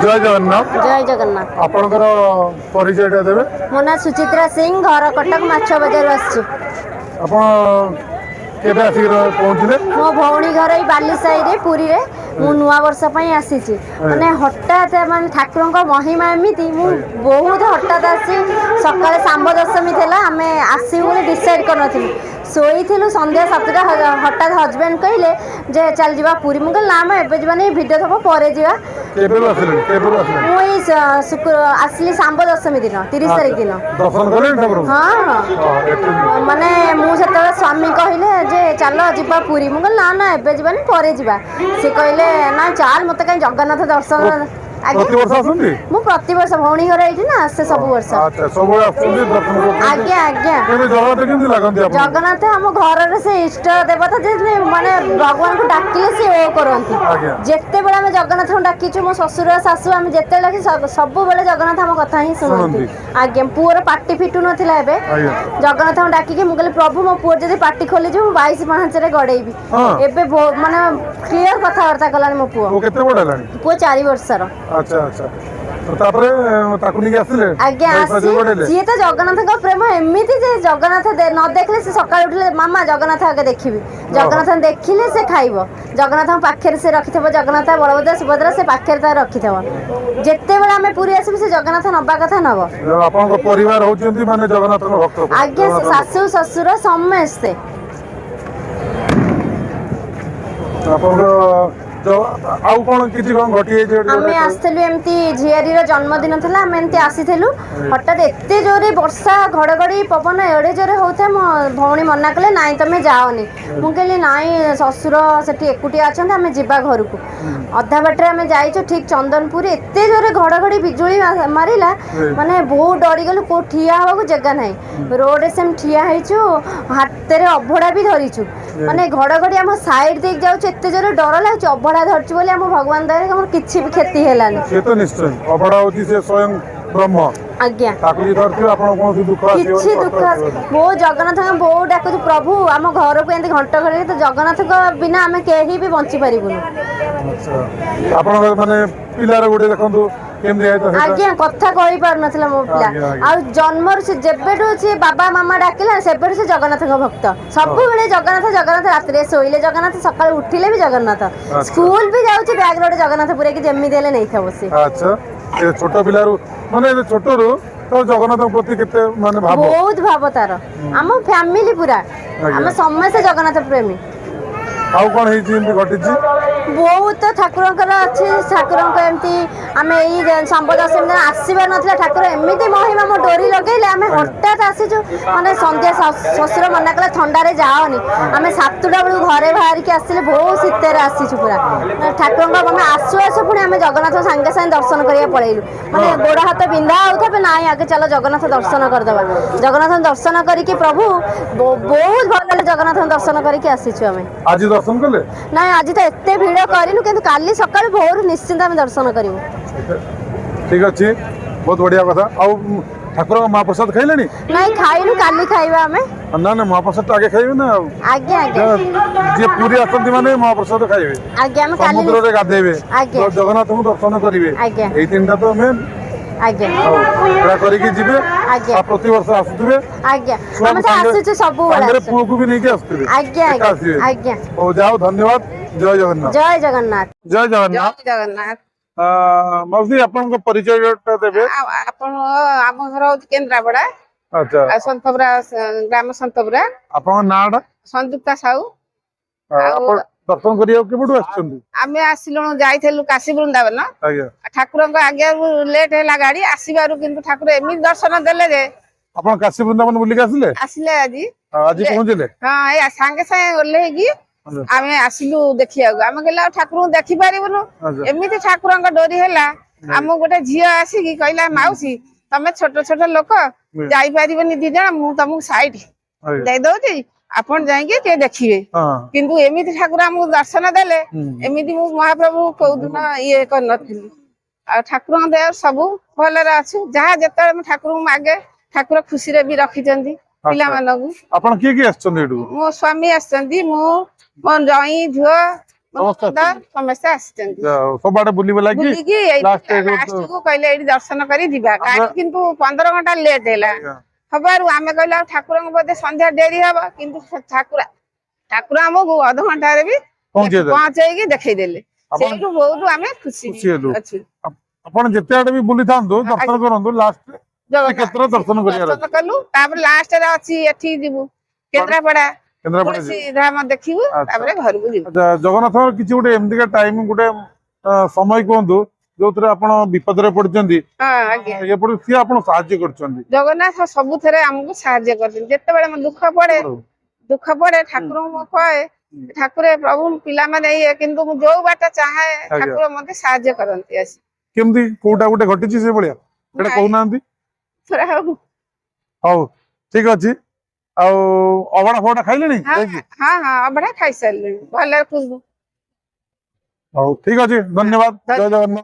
जय जगन्नाथ। जय जगन्नाथ। आपनकर परिचय देबे? मो ना सुचित्रा सिंह, घर कटक माछ बजार आछि। आपण केबे आसी पहुँचले? मो भौणी घर ई बालीसाई रे पुरी रे मु नुआ वर्ष पई आसीछि। माने हठात माने ठाकुरन को महिमा एमिति मु बहुत हठात आसी। सकाळे सांब दशमी थेला हमें आसी बोली डिसाइड कर नथिलु। सोईथिलु संध्या 7टा हठात हस्बैंड कहले जे चल जीवा पुरी। मु कहले ना मैं एबे जीवा नहीं, वीडियो थबो परे जीवा। केबे आसिले? केबे आसिले? मु ई शुक्र आसली सांब दशमी दिन 30 तारिख दिन दर्शन कले ठाकुर? हां हां। माने मु सेतले स्वामी कहले जे चलो जीवा पुरी। मु कहले ना ना एबे जीवा नहीं, परे जीवा। से कहले ना चाल मते कहीं जगन्नाथ दर्शन प्रति वर्ष आसुंदी? मु प्रति वर्ष भौणी घर एठी ना से सब वर्ष। अच्छा सब आसुंदी दर्शन करते? आज्ञा आज्ञा। केबे जगन्नाथ केंति लागंती आपण? जगन्नाथ हम घर रे से इष्ट देवता जे माने भगवान को डाकिले से ओ करंती। जेते बेला हम जगन्नाथ को डाकिछु, मो ससुर सासु हम जेते लागी सब बेले जगन्नाथ हम कथा ही सुनंती। आज्ञा पुअर पाटी फिटु नथिला एबे जगन्नाथ को डाकी के मु कहले प्रभु मो पुअर जदी पाटी खोली जे 22 पांच रे गडेइबी। एबे माने क्लियर कथा वार्ता कलानी मो पुओ। ओ केते बडा लानी? पुओ 4 वर्षर। अच्छा अच्छा। तो तापरे ताकु निके आसिले? आज्ञा आसी जी तो जगन्नाथ का प्रेम एमिति जे जगन्नाथ न देखले से सकाळ उठले मामा जगन्नाथ आगे देखिबी। जगन्नाथ देखिले से खाइबो। जगन्नाथ पाखरे से रखिथबो। जगन्नाथ बलभद्र सुभद्रा से पाखरे ता रखिथबो। जेते बेला हमें पूरी आसी से जगन्नाथ नबा कथा नबो। आपन को परिवार होचंती माने जगन्नाथ को भक्त? आज्ञा सासु ससुर समस्ते। आपन आउ कोन किछि कोन घटी जे? हमें आस्थलु एमती झियारी रो जन्मदिन थला। हमें एमती आसीथलु हठात एते जोरे वर्षा घड़घड़ी पवन एडे जोरे होता। मो भौणी मना कले नाई तमे जाओनी। मु कहली नाई ससुर सेठी एकुटिया अछन, हमें जिबा घर को। अधा बाटरे हमें जाइछो ठीक चंदनपुर। एते जोरे घड़घड़ी बिजुली मारिला माने बहुत डरी गलु। को ठिया होबा को जगह नाही। रोड से हम ठिया हैछु, हाथ रे अभड़ा भी धरिछु। माने घड़घड़ी हम साइड देख जाउछ, एते जोरे डर लागछ। अभड़ा धरछु बोली हम भगवान दया हमर किछि भी क्षति हेलानी। से तो निश्चय अभड़ा होची से स्वयं ब्रह्म। आज्ञा ताकि धरछु आपण कोन दुख आसी? किछि दुख बहुत जगन्नाथ हम बहुत डाकुछु प्रभु हम घर को एंती घंटा घड़ी। तो जगन्नाथ को बिना हमें केही भी बंची परिबुनु। अच्छा आपण माने पिलार गुडे देखंतु केमदे आइ तो? आज्ञा कथा कहि पार नथिला मो पिला। आ जन्मर से जेबेटू से बाबा मामा डाकिला सेबेटू से जगन्नाथ को भक्त। सब बेले जगन्नाथ जगन्नाथ। रात्रि सोइले जगन्नाथ, सकाळ उठिले भी जगन्नाथ। स्कूल भी जाउची बैग रोड जगन्नाथ पुरे कि जेमी देले नै था बसे। अच्छा ए छोट पिलारू माने छोटरू तो जगन्नाथ प्रति केते माने भाव? बहुत भाव तार। हम फैमिली पूरा हम समस्त जगन्नाथ प्रेमी। आउ कोन हे जी घटी जी? बहुत ठाकुरंकर अच्छी ठाकुरंक एमती आमे ई सांब दशमी दिन आसीबा नथिला। ठाकुर एमिति महिमा मो डोरी लगेले आमे हठात आसीजु। माने संध्या ससुर मना कला ठंडा रे जाओनी। आमे 7टा बेलु घरे बाहर के आसीले बहुत शीतेर आसीछु पूरा। ठाकुरंक आमे आसु आसु पुनी आमे जगन्नाथ संगे संगे दर्शन करिया पळेलु। माने गोड़ हाथ बिंधा होथबे नाई आगे चलो जगन्नाथ दर्शन कर दबा। जगन्नाथ दर्शन करी के प्रभु बहुत भल जगन्नाथ दर्शन करी के आसीछु। आमे आज दर्शन कले? नाई आज तो एते भीड़ करिनु, किंतु काली सकाळ भोर निश्चिंत हम दर्शन करिवु। ठीक अछि बहुत बढ़िया कथा। आउ ठाकुर महाप्रसाद खैलेनी? नाई खाइनु, काली खाइबा हमें। ना ना महाप्रसाद आगे खाइबे ना। आज्ञा आज्ञा। जे पूरी आसंती माने महाप्रसाद खाइबे। आज्ञा हम काली समुद्र रे गाधेबे। आज्ञा जगन्नाथ को दर्शन करिवे। आज्ञा एई तीनटा तो मेन। आज्ञा पूरा करी के जिबे। आज्ञा प्रति वर्ष आसुतबे। आज्ञा हम तो आसुछु सब वाला। मेरे पुओ को भी नहीं के आसुतबे। आज्ञा आज्ञा आज्ञा। ओ जाओ धन्यवाद। जय जगन्नाथ। जय जगन्नाथ। जय जगन्नाथ। जय जगन्नाथ। मौसी आपन को परिचय देबे? आपण आम घर होत केन्द्रापड़ा। अच्छा संतपुरा ग्राम संतपुरा। आपन नाडा? संयुक्ता साहू। आपण दर्शन करिया केबडू आछंदी? आमे आसिलुनु जाइथेलु काशी वृंदावन। आज्ञा ठाकुर को आगे लेट हैला गाड़ी आसीबारु, किंतु ठाकुर एमि दर्शन देले जे आपन काशी वृंदावन बुली के आसिले? आसिले आज पहुंचले? हां ए संगे संगे ओले की आमे आसिलु देखिया। आमे गेला ठाकुर को देखि पारिबनु। एमिति ठाकुर को डोरी हैला। आम गोटे झिया आसी की कहला माउसी तमे छोट छोट लोक जाई पारिबनी दी जण, मु तुमको साइड दे दोती आपण जाइके के देखिबे। किंतु एमिति ठाकुर हमको दर्शन देले। एमिति मु महाप्रभु को दिन ये कर नथिली। आ ठाकुर दया सब भल रे अछि। जहा जते ठाकुर मागे ठाकुर खुशी रे भी रखिचंदी पिला मानगु। आपण के आछन एडू? मो स्वामी आछंदी, मो मन जाई झुआ ସମସ୍ତେ ସମସ୍ତେ ଆସିଛନ୍ତି ସବୁଆଡେ ବୁଲିବେ ଲାଗି ବୁଲିକି last ଲାଷ୍ଟକୁ କହିଲେ ଏଇଠି ଦର୍ଶନ କରି ଯିବା ଗାଡି କିନ୍ତୁ 15 ଘଣ୍ଟା ଲେଟ୍ ହେଲା ହବାରୁ ଆମେ କହିଲୁ ଆଉ ଠାକୁରଙ୍କ ବୋଧେ ସନ୍ଧ୍ୟା ଡେରି ହବ କିନ୍ତୁ ଠାକୁର ଆମକୁ ଅଧଘଣ୍ଟାରେ ବି ପହଞ୍ଚେଇକି ଦେଖେଇଦେଲେ ସେଇଠୁ ବହୁତ ଆମେ ଖୁସି ଅଛୁ ଆପଣ ଯେତେ ଆଡେ ବି ବୁଲିଥାନ୍ତୁ ଦର୍ଶନ କରନ୍ତୁ ଲାଷ୍ଟ କ୍ଷେତ୍ର ଦର୍ଶନ କରିବାର ଦର୍ଶନ କଲୁ ତାପରେ ଲାଷ୍ଟରେ ଅଛି ଏଠି ଯିବୁ କେନ୍ଦ୍ରାପଡା ତୁଳସୀ ଧାମ ଦେଖିବୁ ତାପରେ ଘରକୁ ଯିବୁ ଜଗନ୍ନାଥଙ୍କର କିଛି ଗୋଟେ ଏମିତିକା ଟାଇମ ଗୋଟେ ସମୟ କୁହନ୍ତୁ ଯୋଉଥିରେ ଆପଣ ବିପଦରେ ପଡିଛନ୍ତି ଏପଟେ ସିଏ ଆପଣ ସାହାଯ୍ୟ କରୁଛନ୍ତି ଜଗନ୍ନାଥ ସବୁଥିରେ ଆମକୁ ସାହାଯ୍ୟ କରୁଛନ୍ତି ଯେତେବେଳେ ଦୁଃଖ ପଡେ ଠାକୁରଙ୍କୁ ମୁଁ କହେ ଠାକୁର ପ୍ରଭୁ ପିଲାମାନେ ଇଏ କିନ୍ତୁ ମୁଁ ଯୋଉ ବାଟ ଚାହେଁ ଠାକୁର ମତେ ସାହାଯ୍ୟ କରନ୍ତି ଆସି କେମିତି କୋଉଟା ଗୋଟେ ଘଟିଛି ସେ ଭଳିଆ ସେଟା କହୁନାହାନ୍ତି ହଉ ଠିକ ଅଛି ଆଉ ଅବଢା ଫବଡା ଖାଇଲେଣି ହଁ ଅବଢା ଖାଇସାରିଲିଣି ଭଲ ହଉ ଠିକ ଅଛି ଧନ୍ୟବାଦ ଜୟ ଜଗନ୍ନାଥ